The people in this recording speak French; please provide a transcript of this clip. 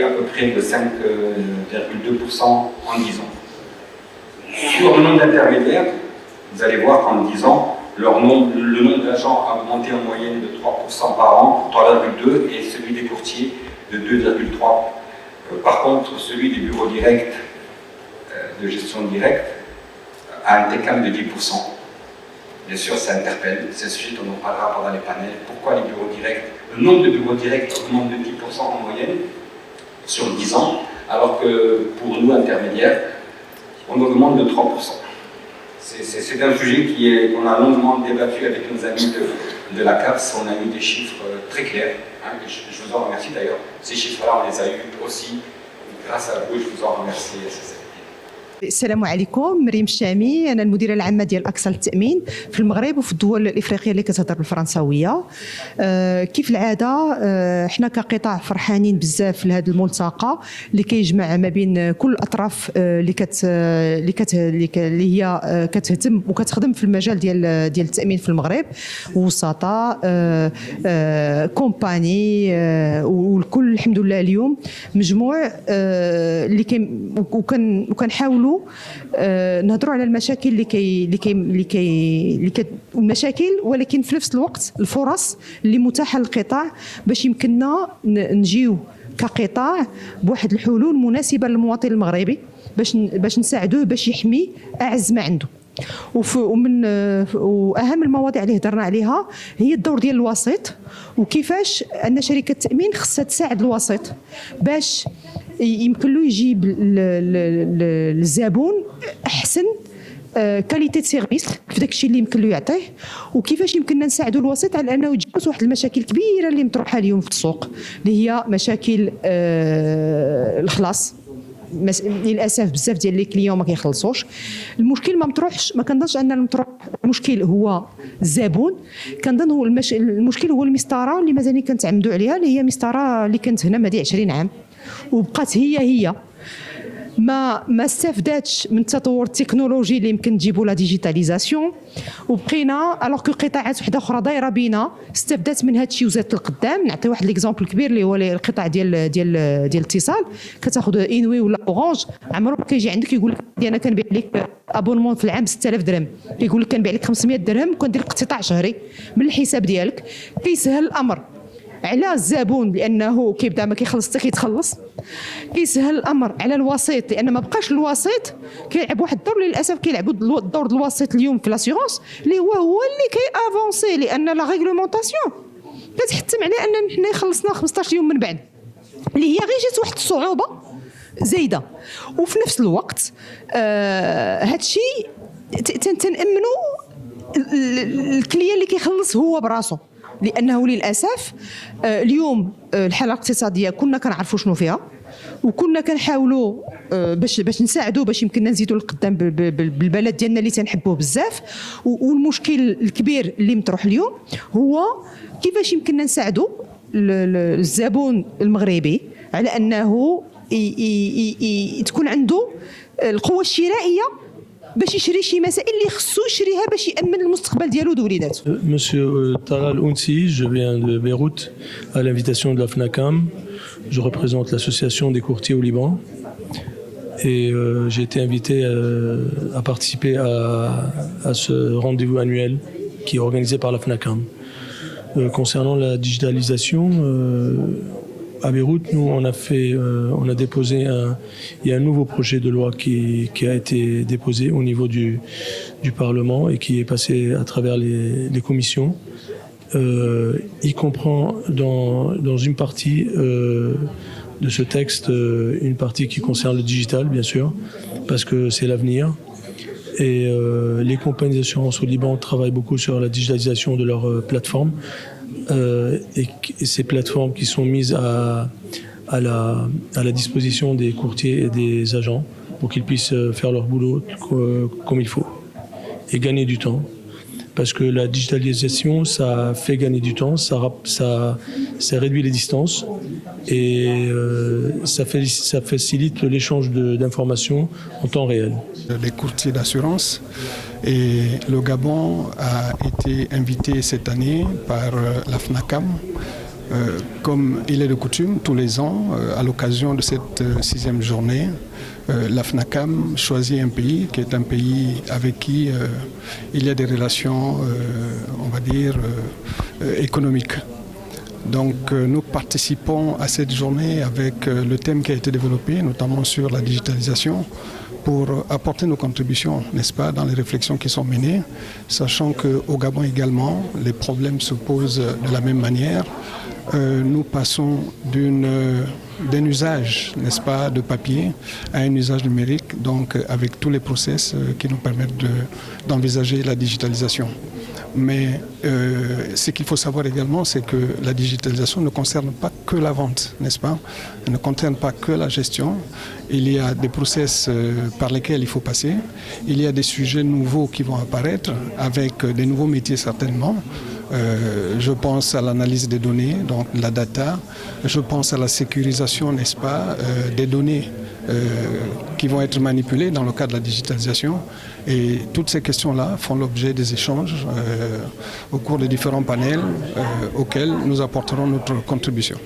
à peu près de 5,2% en 10 ans. Sur le nombre d'intermédiaires, vous allez voir qu'en 10 ans, le nombre d'agents a augmenté en moyenne de 3% par an, 3,2%, et celui des courtiers de 2,3%. Par contre, celui des bureaux directs de gestion directe a un décalage de 10%. Bien sûr, ça interpelle, c'est ce sujet dont on parlera pendant les panels. Pourquoi les bureaux directs, le nombre de bureaux directs augmente de 10% en moyenne sur 10 ans, alors que pour nous, intermédiaires, on augmente de 3%. C'est un sujet qu'on a longuement débattu avec nos amis de la CAPS. On a eu des chiffres très clairs. Hein, je vous en remercie d'ailleurs. Ces chiffres-là, on les a eus aussi grâce à vous. Je vous en remercie. السلام عليكم، مريم الشامي، انا المديره العامه ديال اكسا للتامين في المغرب وفي الدول الافريقيه اللي كتهضر بالفرنساويه. كيف العاده حنا كقطاع فرحانين بزاف لهذا الملتقى اللي كيجمع ما بين كل الاطراف اللي هي كتهتم وكتخدم في المجال ديال التامين في المغرب، وسطاء كومباني والكل. الحمد لله اليوم مجموع اللي وكنحاولوا نهضروا على المشاكل المشاكل، ولكن في نفس الوقت الفرص اللي متاحه للقطاع باش يمكننا نجيو كقطاع بواحد الحلول مناسبه للمواطن المغربي باش نساعدوه باش يحمي اعز ما عنده. واهم المواضيع اللي هضرنا عليها هي الدور ديال الوسيط، وكيفاش ان شركه التامين خصها تساعد الوسيط باش يمكن له يجيب للزبون احسن كاليتي سيرفيس في داك الشيء اللي يمكن له يعطيه، وكيفاش يمكننا نساعدوا الوسيط على انه يتجاوز واحد المشاكل الكبيره اللي مطروحه اليوم في السوق، اللي هي مشاكل الخلاص. للاسف بزاف ديال لي كليون ما كيخلصوش. المشكل ما مطروحش، ما كنظنش ان المشكل هو الزبون، كنظن هو المشكل هو المسطره اللي مازال كنتعمدوا عليها، اللي هي مسطره اللي كانت هنا مادي 20 عام وبقات هي ما استفداتش من التطور التكنولوجي اللي يمكن تجيبوا لا ديجيتاليزاسيون، وبقينا الوغ كو قطاعات وحده اخرى دايره بينا استفدات من هذا الشيء وزادت للقدام. نعطي واحد ليكزامبل كبير اللي هو القطاع ديال الاتصال. كتاخذ انوي ولا اورانج، عمرو كيجي عندك يقول لك انا كنبيع لك ابونمون في العام 6000 درهم، كيقول لك كنبيع لك 500 درهم وكندير لك اقتطاع شهري من الحساب ديالك. كيسهل الامر على الزبون لانه كيبدا ما كيخلص حتى كيتخلص. كيسهل الامر على الوسيط لان ما بقاش الوسيط كيلعب واحد الدور. للاسف كيلعبوا الدور الوسيط اليوم في لاسيغونس اللي هو اللي كيافونسي، لان لا ريغلومونطاسيون كتحتم على ان حنا خلصنا 15 يوم من بعد، اللي هي غير جات واحد الصعوبه زايده. وفي نفس الوقت هذا الشيء تنامنوا الكليان اللي كيخلص هو براسو، لانه للاسف اليوم الحاله الاقتصاديه كنا كنعرفوا شنو فيها، وكنا كنحاولوا باش نساعدوا باش يمكننا نزيدوا للقدام بالبلد ديالنا اللي تنحبوه بزاف. والمشكل الكبير اللي مطروح اليوم هو كيفاش يمكننا نساعدوا الزبون المغربي على انه تكون عنده القوه الشرائيه باش يشري شي مسائل اللي خصو يشريها باش يامن المستقبل ديالو ودوليداته. Monsieur Talal Ounsi, je viens de Beyrouth à l'invitation de la FNACAM. Je représente l'association des courtiers au Liban et j'ai été invité à participer à ce rendez-vous annuel qui est organisé par la FNACAM. Concernant la digitalisation, à Beyrouth, nous on a déposé il y a un nouveau projet de loi qui a été déposé au niveau du Parlement et qui est passé à travers les commissions. Il comprend dans une partie de ce texte une partie qui concerne le digital, bien sûr, parce que c'est l'avenir. Et les compagnies d'assurance au Liban travaillent beaucoup sur la digitalisation de leurs plateformes. Et ces plateformes qui sont mises à la disposition des courtiers et des agents pour qu'ils puissent faire leur boulot comme il faut et gagner du temps. Parce que la digitalisation, ça fait gagner du temps, ça réduit les distances et ça facilite l'échange d'informations en temps réel. Les courtiers d'assurance et le Gabon a été invité cette année par la FNACAM Comme il est de coutume, tous les ans, à l'occasion de cette 6e journée, la FNACAM choisit un pays qui est un pays avec qui il y a des relations, on va dire, économiques. Donc nous participons à cette journée avec le thème qui a été développé, notamment sur la digitalisation, pour apporter nos contributions, n'est-ce pas, dans les réflexions qui sont menées, sachant qu'au Gabon également, les problèmes se posent de la même manière. Nous passons d'un usage, n'est-ce pas, de papier à un usage numérique, donc avec tous les process qui nous permettent d'envisager la digitalisation. Mais ce qu'il faut savoir également, c'est que la digitalisation ne concerne pas que la vente, n'est-ce pas? Elle ne concerne pas que la gestion. Il y a des process par lesquels il faut passer. Il y a des sujets nouveaux qui vont apparaître avec des nouveaux métiers certainement. Je pense à l'analyse des données, donc la data. Je pense à la sécurisation, n'est-ce pas, des données qui vont être manipulées dans le cadre de la digitalisation. Et toutes ces questions-là font l'objet des échanges au cours des différents panels auxquels nous apporterons notre contribution.